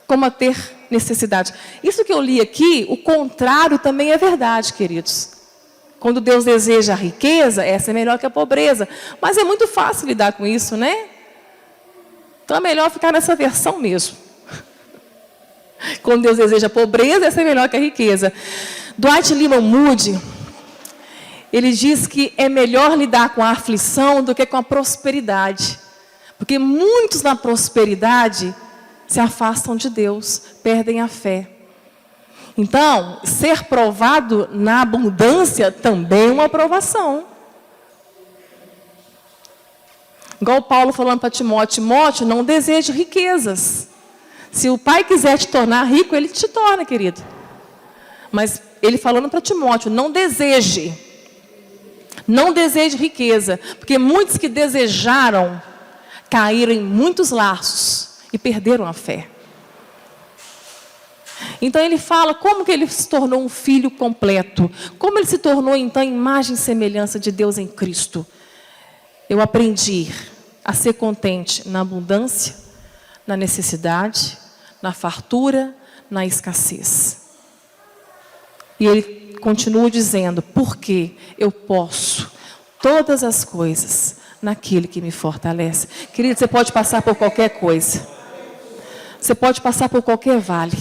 como a ter necessidade. Isso que eu li aqui, o contrário também é verdade, queridos. Quando Deus deseja a riqueza, essa é melhor que a pobreza. Mas é muito fácil lidar com isso, né? Então é melhor ficar nessa versão mesmo. Quando Deus deseja a pobreza, essa é melhor que a riqueza. Dwight Lyman Moody, ele diz que é melhor lidar com a aflição do que com a prosperidade. Porque muitos na prosperidade se afastam de Deus, perdem a fé. Então, ser provado na abundância também é uma provação. Igual Paulo falando para Timóteo, Timóteo, não deseje riquezas. Se o pai quiser te tornar rico, ele te torna, querido. Mas ele falando para Timóteo, não deseje riqueza. Porque muitos que desejaram, caíram em muitos laços e perderam a fé. Então ele fala como que ele se tornou um filho completo. Como ele se tornou então imagem e semelhança de Deus em Cristo. Eu aprendi a ser contente na abundância, na necessidade, na fartura, na escassez. E ele continua dizendo, porque eu posso todas as coisas naquele que me fortalece. Querido, você pode passar por qualquer coisa. Você pode passar por qualquer vale.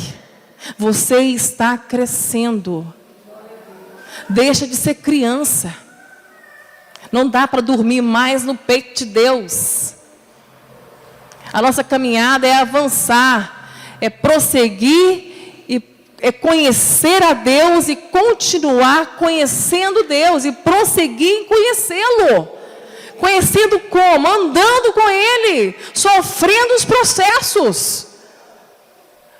Você está crescendo. Deixa de ser criança. Não dá para dormir mais no peito de Deus. A nossa caminhada é avançar, é prosseguir, é conhecer a Deus e continuar conhecendo Deus e prosseguir em conhecê-lo. Conhecendo como? Andando com Ele, sofrendo os processos.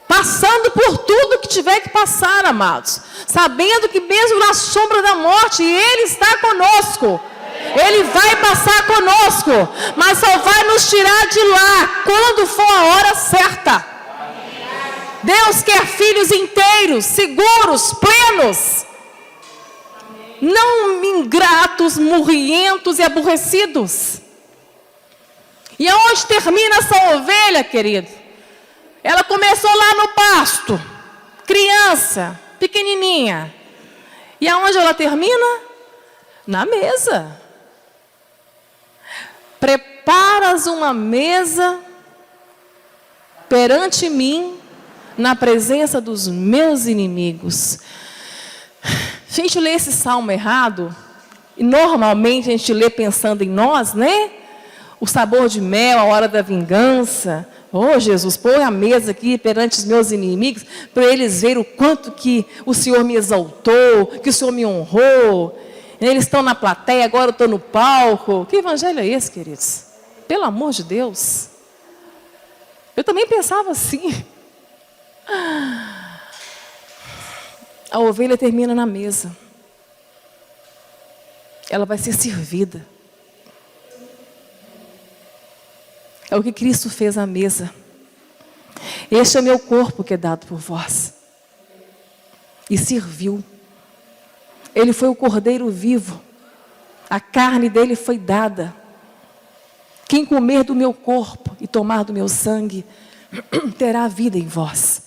Passando por tudo que tiver que passar, amados. Sabendo que mesmo na sombra da morte, Ele está conosco. Ele vai passar conosco. Mas só vai nos tirar de lá quando for a hora certa. Deus quer filhos inteiros, seguros, plenos. Não ingratos, murrientos e aborrecidos. E aonde termina essa ovelha, querido? Ela começou lá no pasto, criança, pequenininha. E aonde ela termina? Na mesa. Preparas uma mesa perante mim, na presença dos meus inimigos. A gente lê esse salmo errado, e normalmente a gente lê pensando em nós, né? O sabor de mel, a hora da vingança. Oh, Jesus, põe a mesa aqui perante os meus inimigos, para eles verem o quanto que o Senhor me exaltou, que o Senhor me honrou. Eles estão na plateia, agora eu estou no palco. Que evangelho é esse, queridos? Pelo amor de Deus. Eu também pensava assim. A ovelha termina na mesa. Ela vai ser servida. É o que Cristo fez à mesa. Este é o meu corpo que é dado por vós. E serviu. Ele foi o cordeiro vivo. A carne dele foi dada. Quem comer do meu corpo e tomar do meu sangue, terá vida em vós.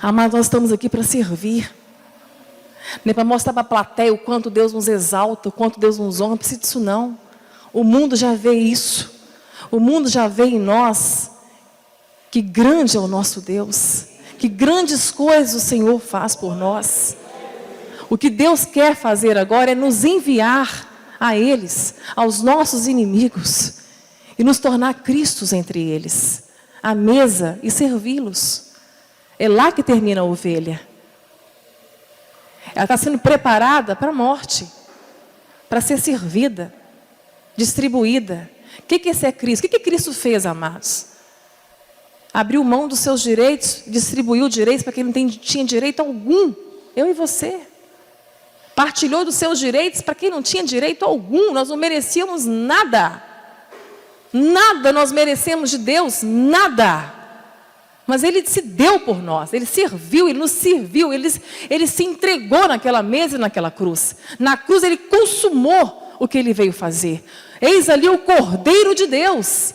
Amados, nós estamos aqui para servir. Não é para mostrar para a plateia o quanto Deus nos exalta, o quanto Deus nos honra. Não precisa disso não. O mundo já vê isso. O mundo já vê em nós que grande é o nosso Deus, que grandes coisas o Senhor faz por nós. O que Deus quer fazer agora é nos enviar a eles, aos nossos inimigos, e nos tornar Cristos entre eles, à mesa e servi-los. É lá que termina a ovelha. Ela está sendo preparada para a morte, para ser servida, distribuída. O que esse é Cristo? O que Cristo fez, amados? Abriu mão dos seus direitos, distribuiu direitos para quem não tinha direito algum. Eu e você. Partilhou dos seus direitos para quem não tinha direito algum. Nós não merecíamos nada. Nada nós merecemos de Deus, nada. Mas Ele se deu por nós, Ele serviu, Ele nos serviu, Ele se entregou naquela mesa e naquela cruz. Na cruz Ele consumou o que Ele veio fazer. Eis ali o Cordeiro de Deus,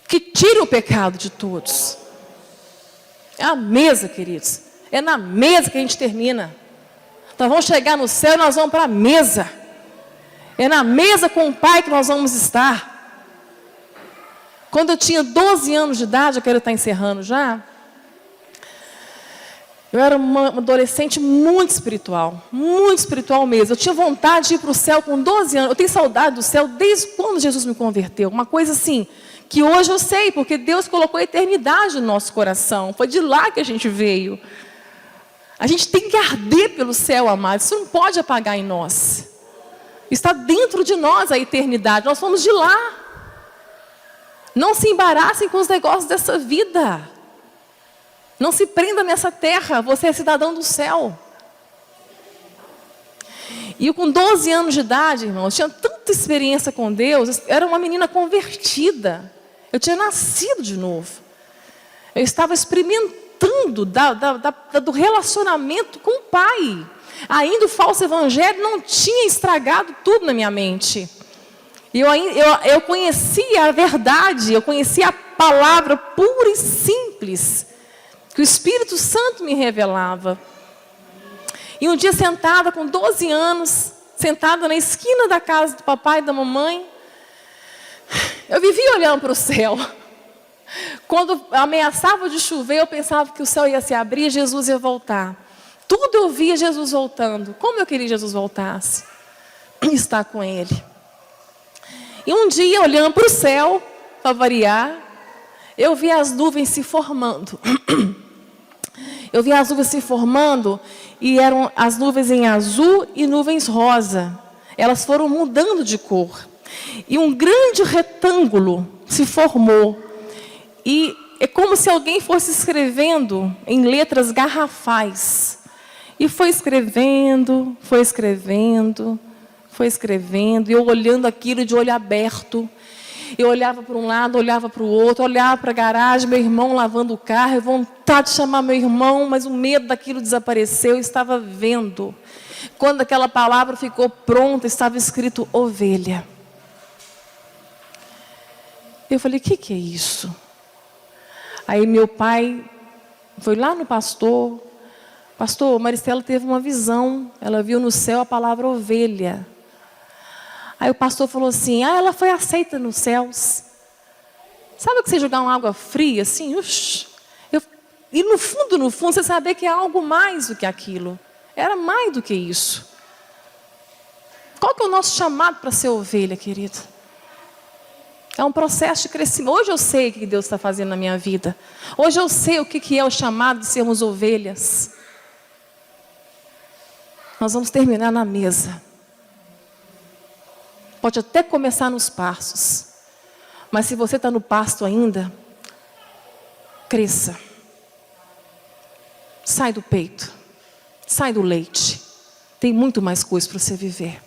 que tira o pecado de todos. É a mesa, queridos. É na mesa que a gente termina. Nós vamos chegar no céu e nós vamos para a mesa. É na mesa com o Pai que nós vamos estar. Quando eu tinha 12 anos de idade, eu quero estar encerrando já. Eu era uma adolescente muito espiritual mesmo. Eu tinha vontade de ir para o céu com 12 anos. Eu tenho saudade do céu desde quando Jesus me converteu. Uma coisa assim, que hoje eu sei, porque Deus colocou a eternidade no nosso coração. Foi de lá que a gente veio. A gente tem que arder pelo céu, amados. Isso não pode apagar em nós. Está dentro de nós a eternidade. Nós fomos de lá. Não se embaraçem com os negócios dessa vida. Não se prenda nessa terra. Você é cidadão do céu. E eu com 12 anos de idade, irmãos, tinha tanta experiência com Deus. Eu era uma menina convertida. Eu tinha nascido de novo. Eu estava experimentando do relacionamento com o Pai. Ainda o falso evangelho não tinha estragado tudo na minha mente. E eu conhecia a verdade, eu conhecia a palavra pura e simples, que o Espírito Santo me revelava. E um dia sentada com 12 anos, sentada na esquina da casa do papai e da mamãe, eu vivia olhando para o céu. Quando ameaçava de chover, eu pensava que o céu ia se abrir e Jesus ia voltar. Tudo eu via Jesus voltando. Como eu queria que Jesus voltasse e estar com Ele. E um dia, olhando para o céu, para variar, eu vi as nuvens se formando. Eu vi as nuvens se formando e eram as nuvens em azul e nuvens rosa. Elas foram mudando de cor. E um grande retângulo se formou. E é como se alguém fosse escrevendo em letras garrafais. E foi escrevendo, foi escrevendo. Foi escrevendo, e eu olhando aquilo de olho aberto. Eu olhava para um lado, olhava para o outro, olhava para a garagem, meu irmão lavando o carro, eu vontade de chamar meu irmão, mas o medo daquilo desapareceu, eu estava vendo. Quando aquela palavra ficou pronta, estava escrito ovelha. Eu falei, o que é isso? Aí meu pai foi lá no pastor, Maristela teve uma visão, ela viu no céu a palavra ovelha. Aí o pastor falou assim, ela foi aceita nos céus. Sabe que você jogar uma água fria assim? E no fundo, você saber que é algo mais do que aquilo. Era mais do que isso. Qual que é o nosso chamado para ser ovelha, querido? É um processo de crescimento. Hoje eu sei o que Deus está fazendo na minha vida. Hoje eu sei o que é o chamado de sermos ovelhas. Nós vamos terminar na mesa. Pode até começar nos pastos. Mas se você está no pasto ainda, cresça. Sai do peito. Sai do leite. Tem muito mais coisa para você viver.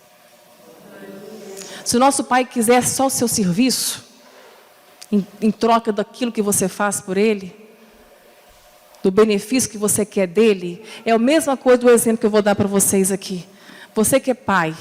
Se o nosso Pai quiser só o seu serviço, em troca daquilo que você faz por Ele, do benefício que você quer dEle, é a mesma coisa do exemplo que eu vou dar para vocês aqui. Você que é pai,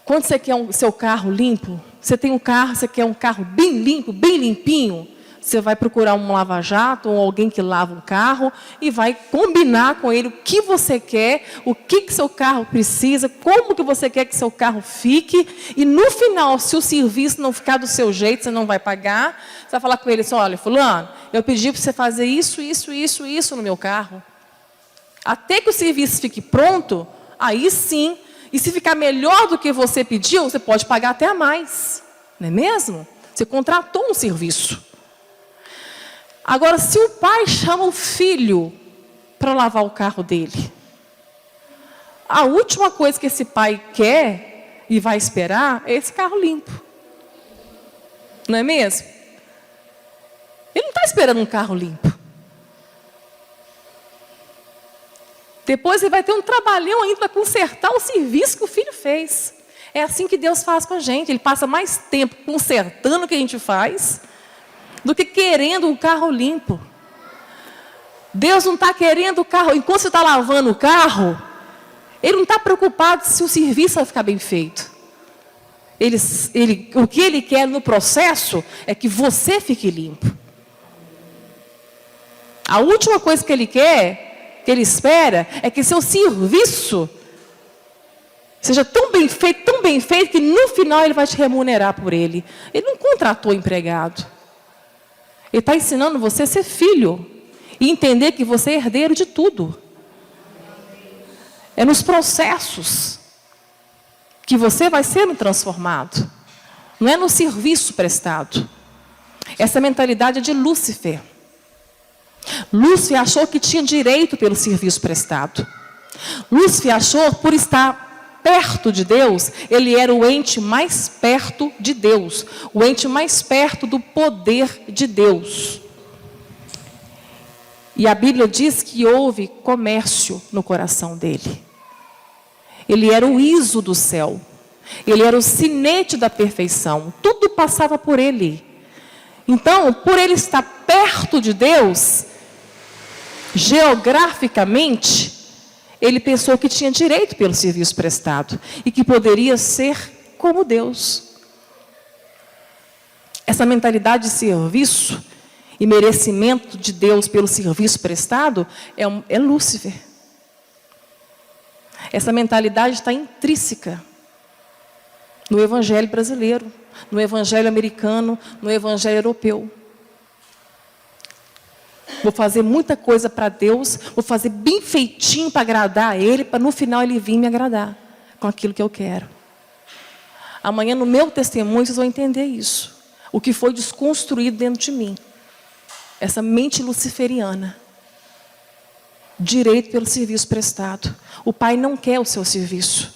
quando você quer o seu carro limpo, você tem um carro, você quer um carro bem limpo, bem limpinho, você vai procurar um lava-jato ou alguém que lava um carro e vai combinar com ele o que você quer, o que seu carro precisa, como que você quer que seu carro fique. E no final, se o serviço não ficar do seu jeito, você não vai pagar. Você vai falar com ele assim, olha, fulano, eu pedi para você fazer isso no meu carro. Até que o serviço fique pronto, aí sim. E se ficar melhor do que você pediu, você pode pagar até a mais. Não é mesmo? Você contratou um serviço. Agora, se o pai chama o filho para lavar o carro dele, a última coisa que esse pai quer e vai esperar é esse carro limpo. Não é mesmo? Ele não está esperando um carro limpo. Depois ele vai ter um trabalhão ainda para consertar o serviço que o filho fez. É assim que Deus faz com a gente. Ele passa mais tempo consertando o que a gente faz do que querendo um carro limpo. Deus não está querendo o carro. Enquanto você está lavando o carro, Ele não está preocupado se o serviço vai ficar bem feito. O que Ele quer no processo é que você fique limpo. A última coisa que Ele quer, que Ele espera, é que seu serviço seja tão bem feito, que no final Ele vai te remunerar por ele. Ele não contratou empregado. Ele está ensinando você a ser filho e entender que você é herdeiro de tudo. É nos processos que você vai sendo transformado. Não é no serviço prestado. Essa mentalidade é de Lúcifer. Lúcifer achou que tinha direito pelo serviço prestado. Lúcifer achou, por estar perto de Deus, ele era o ente mais perto de Deus, o ente mais perto do poder de Deus. E a Bíblia diz que houve comércio no coração dele. Ele era o ISO do céu, ele era o sinete da perfeição, tudo passava por ele. Então, por ele estar perto de Deus, geograficamente, ele pensou que tinha direito pelo serviço prestado e que poderia ser como Deus. Essa mentalidade de serviço e merecimento de Deus pelo serviço prestado é Lúcifer. Essa mentalidade está intrínseca no evangelho brasileiro, no evangelho americano, no evangelho europeu. Vou fazer muita coisa para Deus, vou fazer bem feitinho para agradar a Ele, para no final Ele vir me agradar com aquilo que eu quero. Amanhã no meu testemunho vocês vão entender isso. O que foi desconstruído dentro de mim. Essa mente luciferiana. Direito pelo serviço prestado. O pai não quer o seu serviço.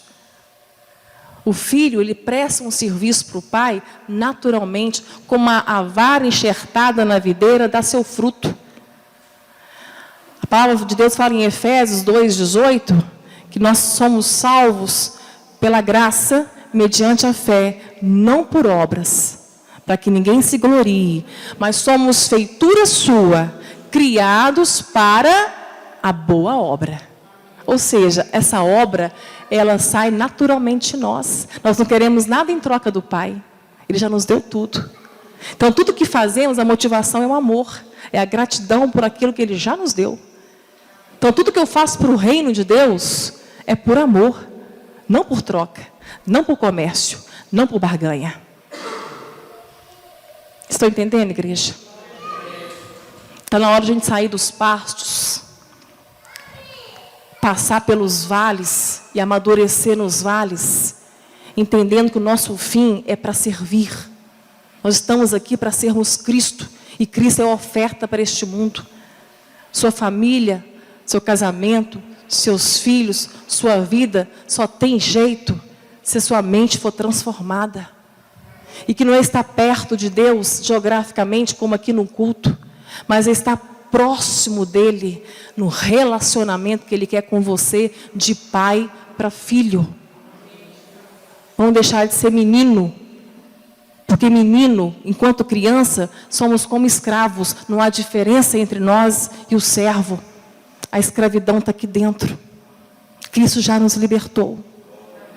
O filho, ele presta um serviço para o pai, naturalmente, como a vara enxertada na videira dá seu fruto. A palavra de Deus fala em Efésios 2:18, que nós somos salvos pela graça, mediante a fé, não por obras, para que ninguém se glorie, mas somos feitura sua, criados para a boa obra. Ou seja, essa obra, ela sai naturalmente de nós. Nós não queremos nada em troca do Pai. Ele já nos deu tudo. Então, tudo que fazemos, a motivação é o amor. É a gratidão por aquilo que Ele já nos deu. Então, tudo que eu faço para o reino de Deus é por amor. Não por troca. Não por comércio. Não por barganha. Estão entendendo, igreja? Está na hora de a gente sair dos pastos, passar pelos vales e amadurecer nos vales, entendendo que o nosso fim é para servir, Nós estamos aqui para sermos Cristo, e Cristo é a oferta para este mundo. Sua família, seu casamento, seus filhos, sua vida, só tem jeito se sua mente for transformada. E que não é estar perto de Deus, geograficamente, como aqui no culto, mas é estar próximo dEle, no relacionamento que Ele quer com você, de pai para filho. Vamos deixar de ser menino, porque menino, enquanto criança, somos como escravos, não há diferença entre nós e o servo. A escravidão está aqui dentro. Cristo já nos libertou.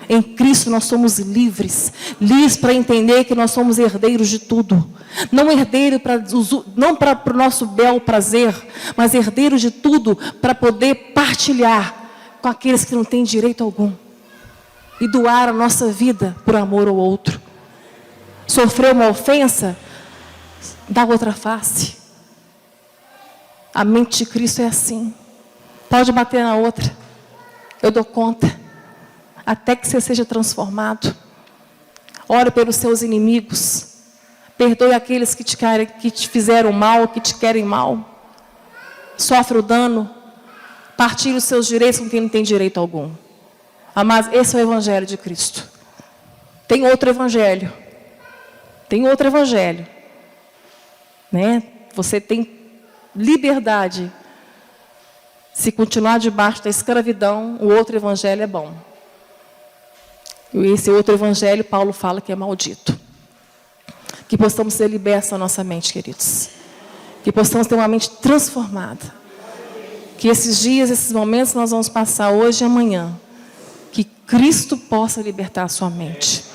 Em Cristo nós somos livres. Livres para entender que nós somos herdeiros de tudo. Não herdeiros não para o nosso bel prazer, mas herdeiros de tudo para poder partilhar com aqueles que não têm direito algum. E doar a nossa vida por amor ao outro. Sofreu uma ofensa, dá outra face. A mente de Cristo é assim. Pode bater na outra. Eu dou conta. Até que você seja transformado. Ore pelos seus inimigos. Perdoe aqueles que te fizeram mal, que te querem mal. Sofre o dano. Partilhe os seus direitos com quem não tem direito algum. Mas esse é o Evangelho de Cristo. Tem outro Evangelho. Tem outro Evangelho. Né? Você tem liberdade. Se continuar debaixo da escravidão, o outro Evangelho é bom. E esse outro Evangelho, Paulo fala que é maldito. Que possamos ser libertos da nossa mente, queridos. Que possamos ter uma mente transformada. Que esses dias, esses momentos que nós vamos passar hoje e amanhã, que Cristo possa libertar a sua mente.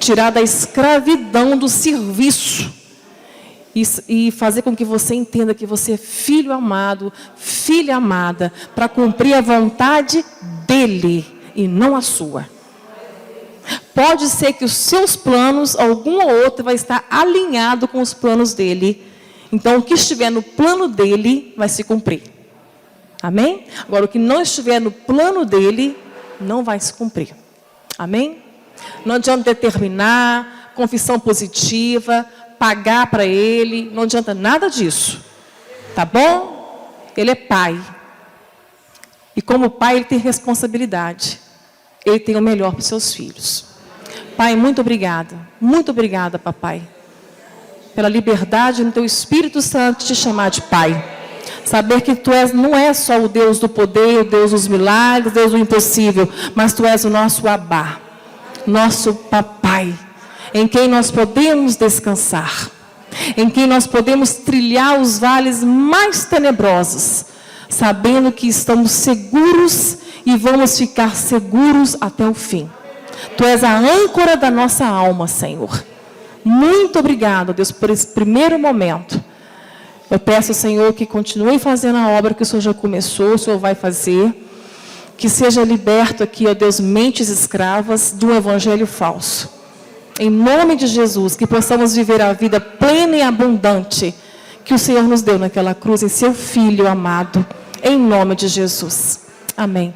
Tirar da escravidão do serviço. E fazer com que você entenda que você é filho amado, filha amada, para cumprir a vontade dEle e não a sua. Pode ser que os seus planos, algum ou outro, vai estar alinhado com os planos dEle. Então, o que estiver no plano dEle vai se cumprir. Amém? Agora, o que não estiver no plano dEle, não vai se cumprir. Amém? Não adianta determinar, confissão positiva, pagar para Ele, não adianta nada disso. Tá bom? Ele é pai. E como pai, Ele tem responsabilidade. Ele tem o melhor para os seus filhos. Pai, muito obrigada, papai, pela liberdade no Teu Espírito Santo de te chamar de Pai. Saber que Tu não és só o Deus do poder, o Deus dos milagres, o Deus do impossível, mas Tu és o nosso Abá, nosso papai, em quem nós podemos descansar, em quem nós podemos trilhar os vales mais tenebrosos, sabendo que estamos seguros e vamos ficar seguros até o fim. Tu és a âncora da nossa alma, Senhor. Muito obrigado, Deus, por esse primeiro momento. Eu peço, Senhor, que continue fazendo a obra que o Senhor já começou, o Senhor vai fazer. Que seja liberto aqui, ó Deus, mentes escravas do evangelho falso. Em nome de Jesus, que possamos viver a vida plena e abundante que o Senhor nos deu naquela cruz, em seu Filho amado. Em nome de Jesus. Amém.